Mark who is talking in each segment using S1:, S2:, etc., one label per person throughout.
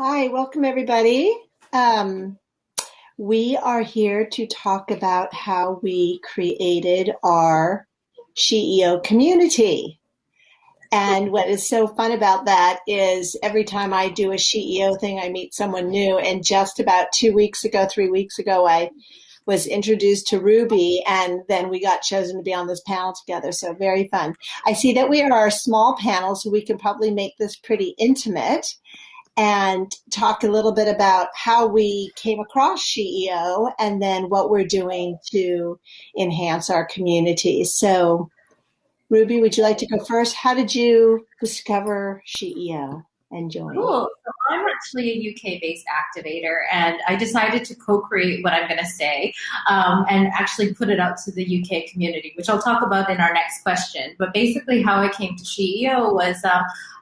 S1: Hi, welcome everybody. Um, we are here to talk about how we created our SheEO community. And what is so fun about that is every time I do a SheEO thing, I meet someone new. And just about 2 weeks ago, 3 weeks ago, I was introduced to Ruby, and then we got chosen to be on this panel together. So very fun. I see that we are a small panel, so we can probably make this pretty intimate and talk a little bit about how we came across SheEO and then what we're doing to enhance our community. So, Ruby, would you like to go first? How did you discover SheEO and join?
S2: Cool. So I'm actually a UK-based activator, and I decided to co-create what I'm going to say and actually put it out to the UK community, which I'll talk about in our next question. But basically, how I came to SheEO was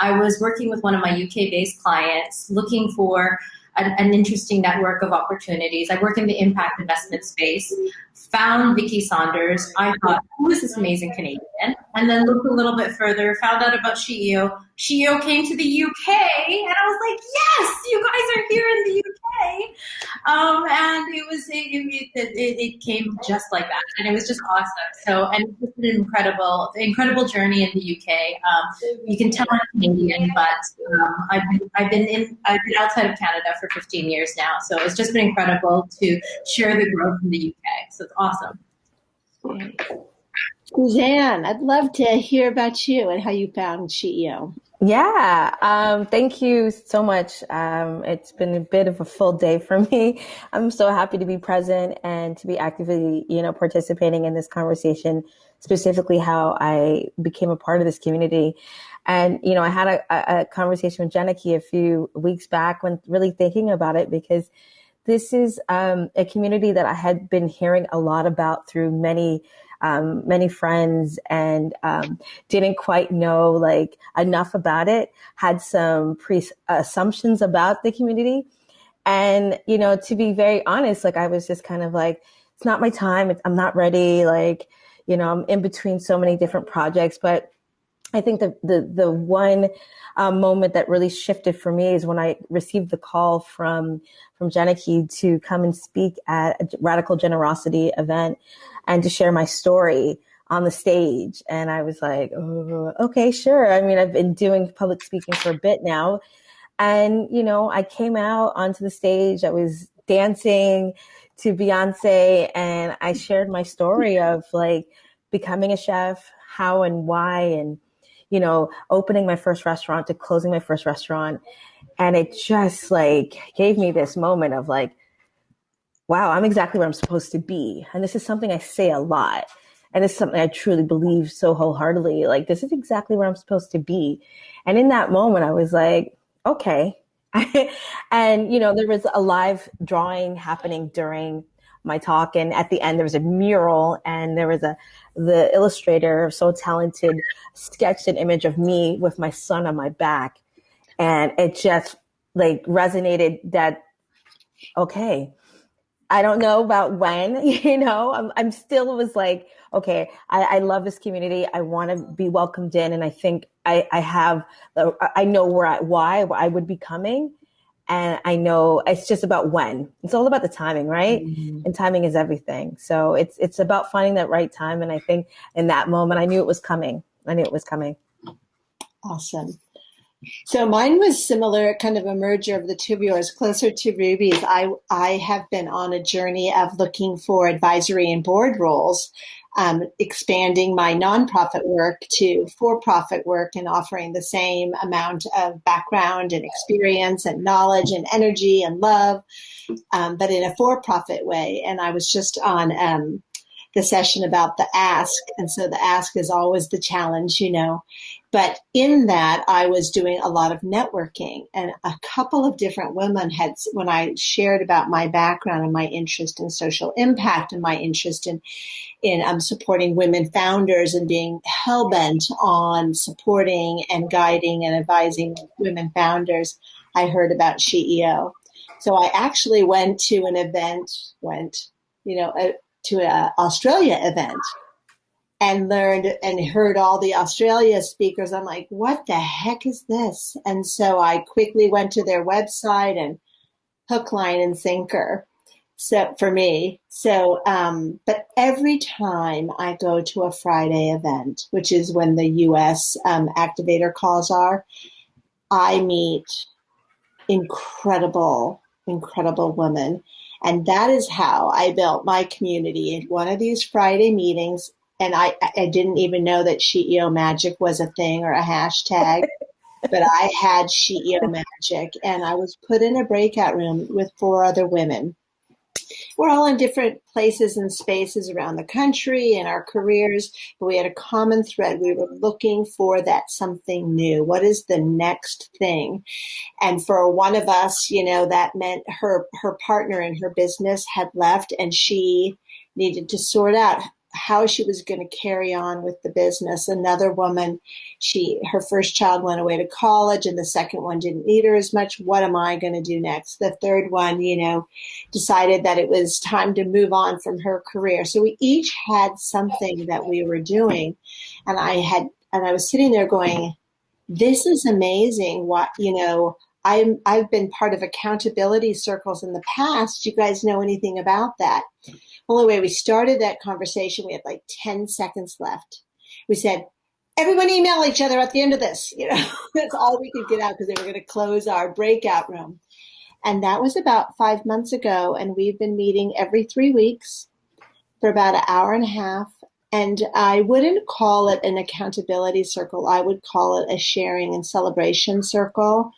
S2: I was working with one of my UK-based clients looking for an interesting network of opportunities. I work in the impact investment space, found Vicky Saunders. I thought, who is this amazing Canadian? And then looked a little bit further, found out about SheEO. SheEO came to the UK, and I was like, yes, you guys are here in the UK. And it came just like that, and it was just awesome. So, and it's just an incredible journey in the UK. You can tell I'm Canadian, but I've been outside of Canada for 15 years now. So it's just been incredible to share the growth in the UK. So it's awesome.
S1: Suzanne, I'd love to hear about you and how you found SheEO.
S3: Yeah, thank you so much. It's been a bit of a full day for me. I'm so happy to be present and to be actively, participating in this conversation, specifically how I became a part of this community. And, I had a conversation with Jennieke a few weeks back when really thinking about it, because this is a community that I had been hearing a lot about through many friends, and didn't quite know enough about it, had some assumptions about the community. And, to be very honest, I was just kind of like, it's not my time. I'm not ready. I'm in between so many different projects. But I think the one moment that really shifted for me is when I received the call from Jennieke to come and speak at a Radical Generosity event and to share my story on the stage. And I was like, oh, okay, sure. I mean, I've been doing public speaking for a bit now. And, I came out onto the stage. I was dancing to Beyonce, and I shared my story of becoming a chef, how and why, and opening my first restaurant to closing my first restaurant. And it just gave me this moment of wow, I'm exactly where I'm supposed to be. And this is something I say a lot. And it's something I truly believe so wholeheartedly. This is exactly where I'm supposed to be. And in that moment, I was like, okay. And, there was a live drawing happening during my talk. And at the end, there was a mural, and there was the illustrator, so talented, sketched an image of me with my son on my back. And it just resonated that, okay, I don't know about when, I'm still was like, okay, I love this community. I want to be welcomed in. And I think I know why I would be coming. And I know it's just about when. It's all about the timing, right? Mm-hmm. And timing is everything. So it's about finding that right time. And I think in that moment, I knew it was coming.
S1: Awesome. So mine was similar, kind of a merger of the two of yours, closer to Ruby's. I have been on a journey of looking for advisory and board roles, expanding my nonprofit work to for-profit work and offering the same amount of background and experience and knowledge and energy and love, but in a for-profit way. And I was just on the session about the ask. And so the ask is always the challenge, But in that, I was doing a lot of networking, and a couple of different women when I shared about my background and my interest in social impact and my interest in supporting women founders and being hell-bent on supporting and guiding and advising women founders, I heard about SheEO. So I actually went to an event, to an Australia event. and learned and heard all the Australia speakers. I'm like, what the heck is this? And so I quickly went to their website and hook, line, and sinker. So for me, but every time I go to a Friday event, which is when the US activator calls are, I meet incredible, incredible women. And that is how I built my community in one of these Friday meetings. And I didn't even know that SheEO magic was a thing or a hashtag, but I had SheEO magic, and I was put in a breakout room with 4 other women. We're all in different places and spaces around the country in our careers, but we had a common thread. We were looking for that something new. What is the next thing? And for one of us, that meant her partner in her business had left, and she needed to sort out how she was going to carry on with the business. Another woman, her first child went away to college, and the second one didn't need her as much. What am I going to do next? The third one, decided that it was time to move on from her career. So we each had something that we were doing, and I was sitting there going, this is amazing. I've been part of accountability circles in the past. Do you guys know anything about that? Well, anyway, we started that conversation. We had like 10 seconds left. We said, everyone email each other at the end of this. That's all we could get out because they were going to close our breakout room. And that was about 5 months ago. And we've been meeting every 3 weeks for about an hour and a half. And I wouldn't call it an accountability circle. I would call it a sharing and celebration circle.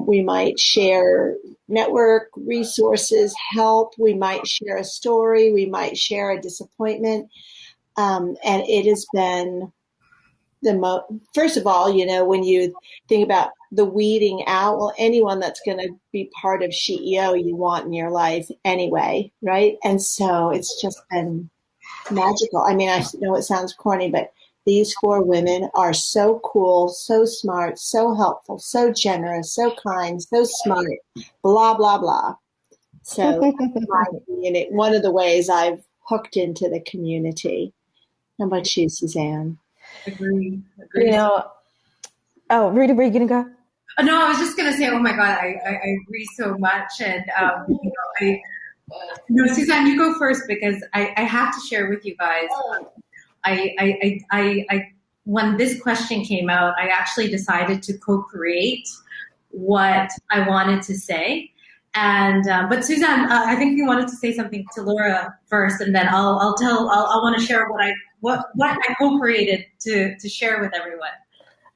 S1: We might share network resources, help. We might share a story. We might share a disappointment. And it has been first of all, when you think about the weeding out, well, anyone that's going to be part of SheEO you want in your life anyway, right? And so it's just been magical. I mean, I know it sounds corny, but these 4 women are so cool, so smart, so helpful, so generous, so kind, so smart, blah, blah, blah. So one of the ways I've hooked into the community. How about you, Suzanne?
S2: Agree.
S3: Oh, Rudy, were you going to go?
S2: No, I was just going to say, oh my God, I agree so much. And, Suzanne, you go first because I have to share with you guys. When this question came out, I actually decided to co-create what I wanted to say. And but Suzanne, I think you wanted to say something to Laura first, and then I want to share what I co-created to share with everyone.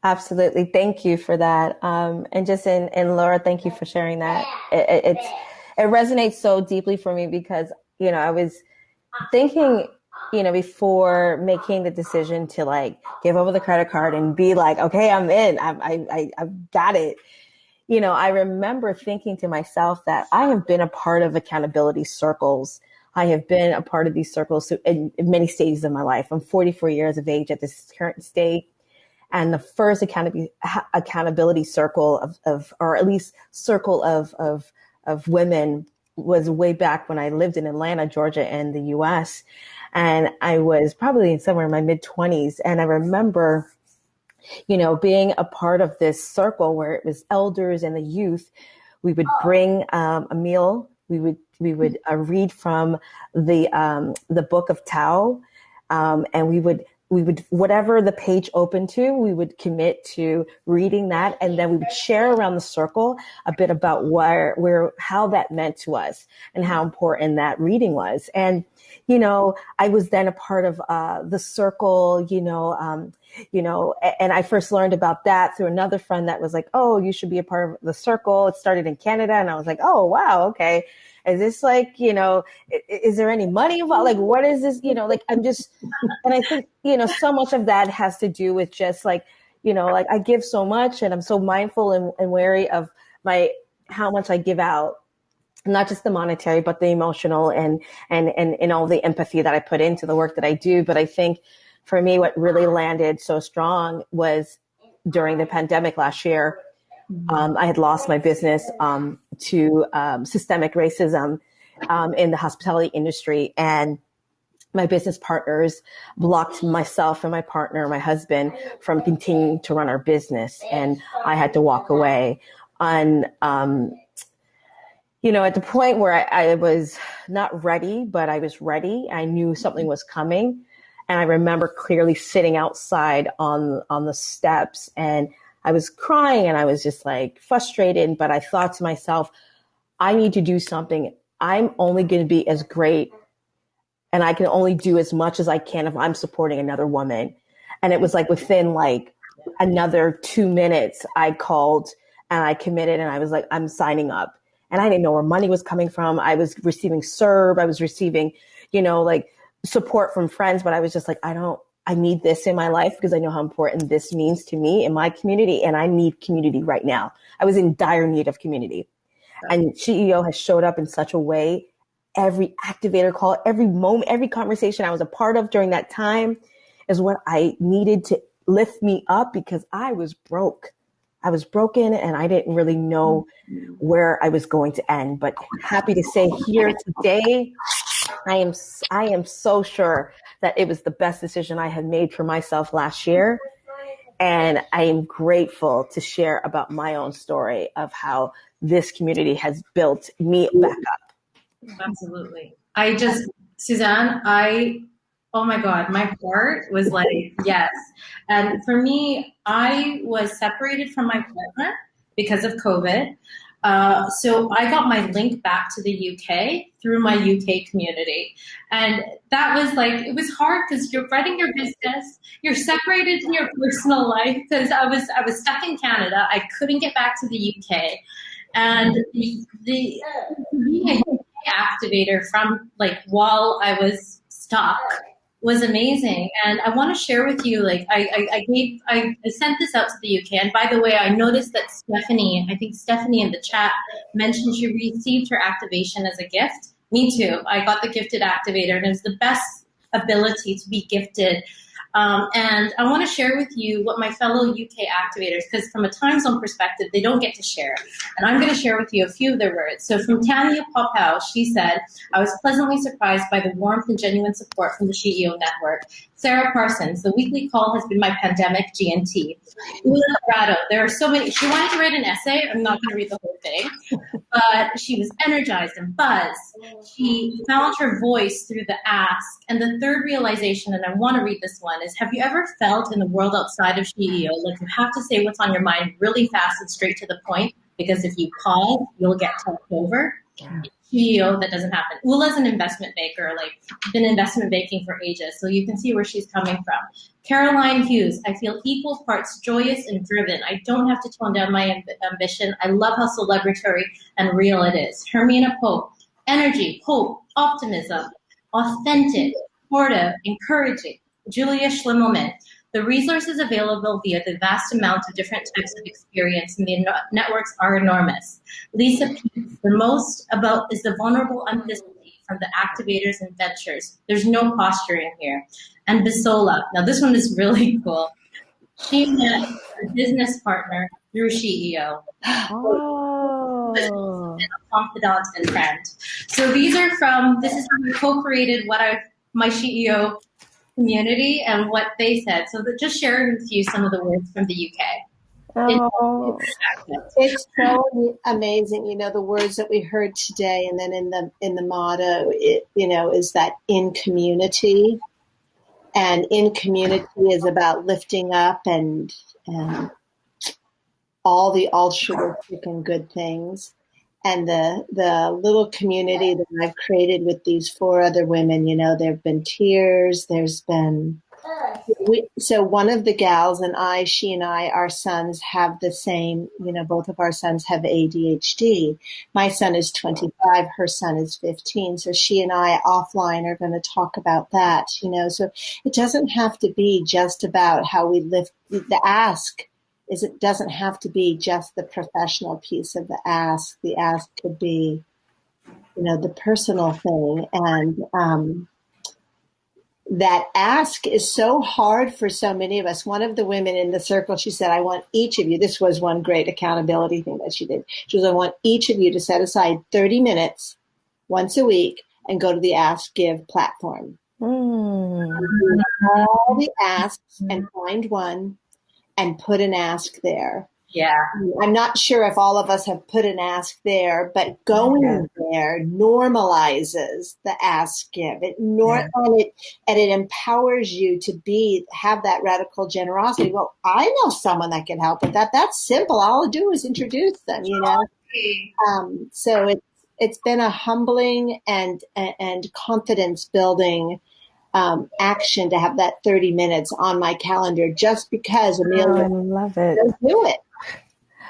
S3: Absolutely, thank you for that. And just in Laura, thank you for sharing that. It resonates so deeply for me because I was thinking, before making the decision to give over the credit card and be like, okay, I'm in, I've got it. I remember thinking to myself that I have been a part of accountability circles. I have been a part of these circles in many stages of my life. I'm 44 years of age at this current state. And the first accountability circle or at least circle of women was way back when I lived in Atlanta, Georgia, in the US. And I was probably somewhere in my mid-20s. And I remember, being a part of this circle where it was elders and the youth. We would bring a meal. We would read from the book of Tao, and we would whatever the page opened to, we would commit to reading that, and then we would share around the circle a bit about how that meant to us and how important that reading was. And I was then a part of the circle, and I first learned about that through another friend that was like, "Oh, you should be a part of the circle." It started in Canada, and I was like, "Oh, wow, okay." Is this is there any money involved? What is this? I'm just, and I think, so much of that has to do with just I give so much and I'm so mindful and wary of how much I give out, not just the monetary, but the emotional and all the empathy that I put into the work that I do. But I think for me, what really landed so strong was during the pandemic last year. I had lost my business to systemic racism in the hospitality industry. And my business partners blocked myself and my partner, my husband, from continuing to run our business. And I had to walk away on, at the point where I was not ready, but I was ready. I knew something was coming. And I remember clearly sitting outside on the steps, and I was crying and I was just like frustrated. But I thought to myself, I need to do something. I'm only going to be as great, and I can only do as much as I can if I'm supporting another woman. And it was like within like another 2 minutes, I called and I committed, and I was like, I'm signing up. And I didn't know where money was coming from. I was receiving CERB. I was receiving, like support from friends, but I was just like, I need this in my life because I know how important this means to me in my community. And I need community right now. I was in dire need of community. And SheEO has showed up in such a way. Every activator call, every moment, every conversation I was a part of during that time is what I needed to lift me up, because I was broke. I was broken and I didn't really know where I was going to end. But happy to say here today, I am so sure that it was the best decision I had made for myself last year. And I am grateful to share about my own story of how this community has built me back up.
S2: Absolutely. Suzanne, oh my God, my heart was like, yes. And for me, I was separated from my partner because of COVID. So I got my link back to the UK through my UK community. And that was like, it was hard because you're running your business, you're separated in your personal life, because I was stuck in Canada. I couldn't get back to the UK. And being a activator from like while I was stuck was amazing. And I want to share with you, like I sent this out to the UK. And by the way, I noticed that I think Stephanie in the chat mentioned she received her activation as a gift. Me too. I got the gifted activator, and it was the best ability to be gifted. And I want to share with you what my fellow UK activators, because from a time zone perspective, they don't get to share. And I'm going to share with you a few of their words. So from Tanya Popow, she said, I was pleasantly surprised by the warmth and genuine support from the SheEO network. Sarah Parsons, the weekly call has been my pandemic GNT. Ula Dorado, there are so many. She wanted to write an essay. I'm not going to read the whole thing. But she was energized and buzzed. She found her voice through the ask. And the third realization, and I want to read this one, is have you ever felt in the world outside of SheEO, like you have to say what's on your mind really fast and straight to the point, because if you pause, you'll get talked over? SheEO, that doesn't happen. Ula's an investment banker, like been investment banking for ages, so you can see where she's coming from. Caroline Hughes, I feel equal parts joyous and driven. I don't have to tone down my ambition. I love how celebratory and real it is. Hermina Pope, energy, hope, optimism, authentic, supportive, encouraging. Julia Schlimmelman, the resources available via the vast amount of different types of experience in the networks are enormous. Lisa P., the most about is the vulnerable authenticity from the activators and ventures. There's no posturing here. And Bisola, now this one is really cool. She met her business partner through SheEO.
S3: Oh.
S2: A confidant and friend. So this is how we co-created my SheEO community and what they said. So just sharing with you some of the words from the UK.
S3: Oh.
S1: It's so amazing, the words that we heard today, and then in the motto, is that in community, and in community is about lifting up and all the altruistic and good things. And the little community that I've created with these 4 other women, there have been tears. There's been, so one of the gals and she and I, our sons have the same, both of our sons have ADHD. My son is 25, her son is 15. So she and I offline are going to talk about that, so it doesn't have to be just about how we lift the ask. It doesn't have to be just the professional piece of the ask. The ask could be, the personal thing. And that ask is so hard for so many of us. One of the women in the circle, she said, I want each of you, this was one great accountability thing that she did. She was, I want each of you to set aside 30 minutes once a week and go to the Ask Give platform.
S3: Mm.
S1: Do all the asks and find one and put an ask there.
S2: Yeah.
S1: I'm not sure if all of us have put an ask there, but
S3: Yeah.
S1: going there normalizes the ask give.
S3: Yeah.
S1: And it empowers you to have that radical generosity. Well, I know someone that can help with that. That's simple. All I do is introduce them, you know. So it's been a humbling and confidence building action to have that 30 minutes on my calendar just because
S3: Oh,
S1: Amelia
S3: I love it.
S1: does do it.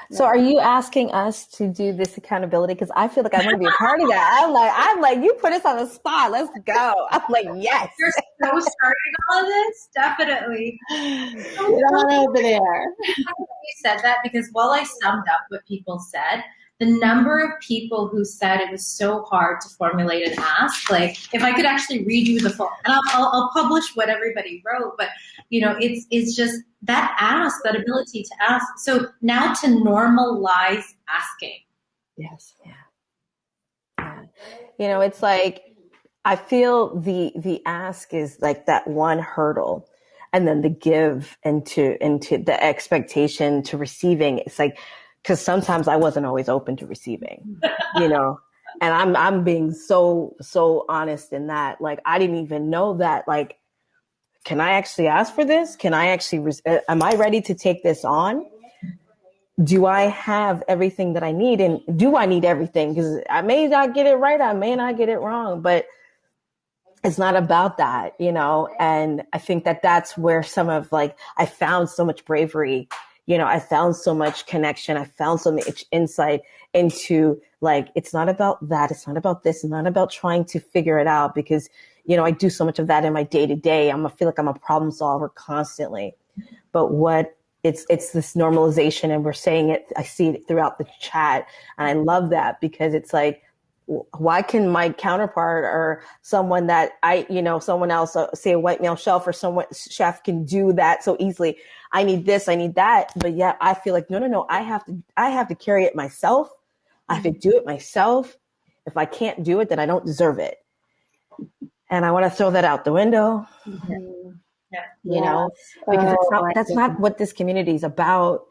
S3: So are you asking us to do this accountability? Because I feel like I want to be a part of that. I'm like, you put us on the spot. Let's go. I'm like, yes.
S2: You're so starting all of this? Definitely.
S1: Get on over there.
S2: You said that because while I summed up what people said, the number of people who said it was so hard to formulate an ask, like if I could actually read you the full, and I'll publish what everybody wrote, but you know, it's just that ask, that ability to ask. So now to normalize asking.
S1: Yes.
S3: Yeah. You know, it's like, I feel the ask is like that one hurdle, and then the give into the expectation to receiving. It's like, because sometimes I wasn't always open to receiving, you know, and I'm being so honest in that. Like, I didn't even know that. Like, can I actually ask for this? Can I actually? Am I ready to take this on? Do I have everything that I need, and do I need everything? Because I may not get it right, I may not get it wrong, but it's not about that, you know? And I think that that's where some of like, I found so much bravery, you know, I found so much connection. I found so much insight into like, it's not about that. It's not about this. It's not about trying to figure it out because, you know, I do so much of that in my day to day. I feel like I'm a problem solver constantly, but it's this normalization, and we're saying it. I see it throughout the chat, and I love that because it's like, why can my counterpart or someone that someone else, say a white male chef can do that so easily? I need this, I need that. But yeah, I feel like, no, I have to carry it myself. I have to do it myself. If I can't do it, then I don't deserve it. And I want to throw that out the window, you know, because that's not what this community is about.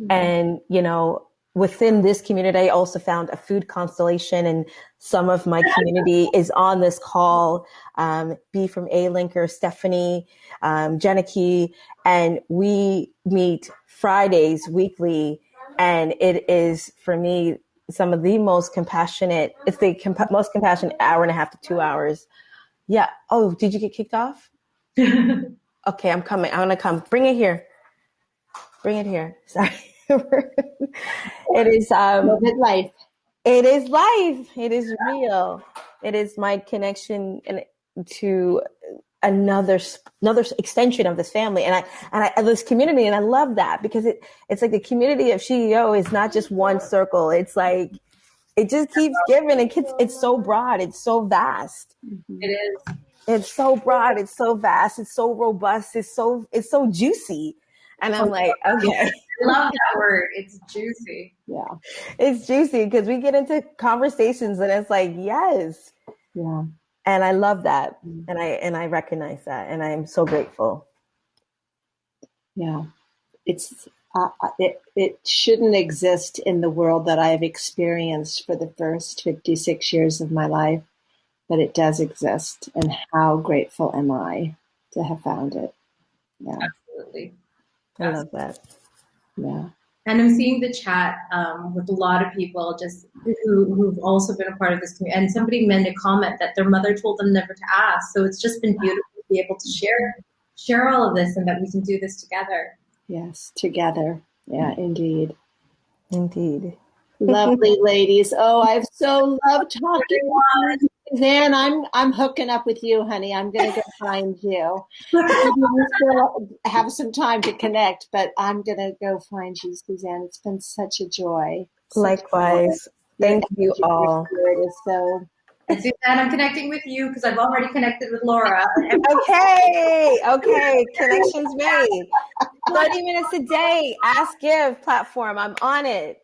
S3: And, you know, within this community, I also found a food constellation, and some of my community is on this call. B from A Linker, Stephanie, Jenicky, and we meet Fridays weekly. And it is, for me, some of the most compassionate, it's the most compassionate hour and a half to 2 hours. Yeah. Oh, did you get kicked off? Okay, I'm coming. I'm going to come. Bring it here. Sorry. It is
S1: life.
S3: It is life. It is real. It is my connection to another extension of this family, and I this community, and I love that because it's like the community of SheEO is not just one circle. It's like it just keeps giving. It's so broad. It's so vast.
S2: It is.
S3: It's so broad. It's so vast. It's so robust. It's so juicy. And I'm like, okay.
S2: I love that word. It's juicy.
S1: Yeah.
S3: It's juicy because we get into conversations and it's like, yes.
S1: Yeah.
S3: And I love that. And I recognize that. And I am so grateful.
S1: Yeah. It shouldn't exist in the world that I've experienced for the first 56 years of my life, but it does exist. And how grateful am I to have found it? Yeah.
S2: Absolutely.
S3: I love that.
S1: Yeah.
S2: And I'm seeing the chat with a lot of people just who've also been a part of this community. And somebody made a comment that their mother told them never to ask. So it's just been beautiful to be able to share all of this and that we can do this together.
S1: Yes, together. Yeah, indeed.
S3: Indeed.
S1: Lovely ladies. Oh, I've so loved talking with you. Suzanne, I'm hooking up with you, honey. I'm going to go find you. We still have some time to connect, but I'm going to go find you, Suzanne. It's been such a joy.
S3: Likewise. Thank you all.
S2: And Suzanne, I'm connecting with you because I've already connected with Laura.
S3: Okay. Connections made. 30 minutes a day. Ask Give platform. I'm on it.